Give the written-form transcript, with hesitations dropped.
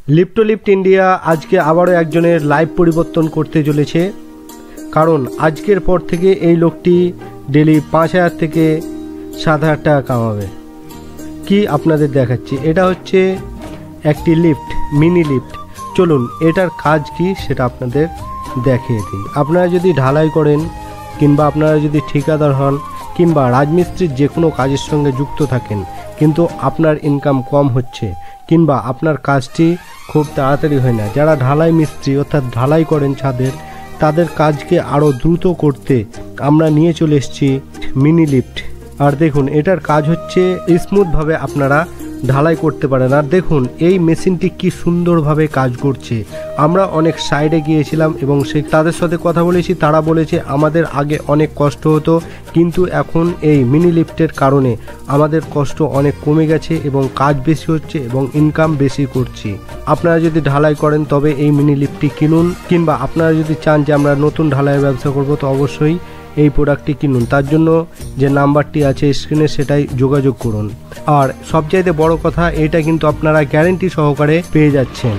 লিফটোলিফট India আজকে আবারও একজনের লাইফ পরিবর্তন করতে চলেছে, কারণ আজকের পর থেকে এই লোকটি ডেলি 5,000 থেকে 7,000 টাকা কামাবে। কি আপনাদের দেখাচ্ছি, এটা হচ্ছে একটি লিফট, মিনি লিফট। চলুন এটার কাজ কি সেটা আপনাদের দেখিয়ে দিই। আপনারা যদি ঢালাই করেন কিংবা আপনারা যদি ঠিকাদার হন কিংবা রাজমিস্ত্রির যে কোনো কাজের সঙ্গে যুক্ত থাকেন, কিন্তু আপনার ইনকাম কম হচ্ছে কিংবা আপনার কাজটি খুব তাড়াতাড়ি হয় না, যারা ঢালাই মিস্ত্রি অর্থাৎ ঢালাই করেন ছাদের, তাদের কাজকে আরও দ্রুত করতে আমরা নিয়ে চলে এসেছি মিনি লিফট। আর দেখুন এটার কাজ হচ্ছে স্মুথভাবে আপনারা ঢালাই করতে পারেন। আর দেখুন এই মেশিনটি কি সুন্দরভাবে কাজ করছে। আমরা অনেক সাইডে গিয়েছিলাম এবং তাদের সাথে কথা বলেছি, তারা বলেছে আমাদের আগে অনেক কষ্ট হতো, কিন্তু এখন এই মিনি লিফটের কারণে আমাদের কষ্ট অনেক কমে গেছে এবং কাজ বেশি হচ্ছে এবং ইনকাম বেশি করছি। আপনারা যদি ঢালাই করেন তবে এই মিনি লিফটটি কিনুন, কিংবা আপনারা যদি চান যে আমরা নতুন ঢালাইয়ের ব্যবসা করব তো অবশ্যই এই প্রোডাক্টটি কিনুন। তার জন্য যে নাম্বারটি আছে স্ক্রিনে সেটাই যোগাযোগ করুন। আর সবচাইতে বড় কথা, এটা কিন্তু আপনারা গ্যারেন্টি সহকারে পেয়ে যাচ্ছেন।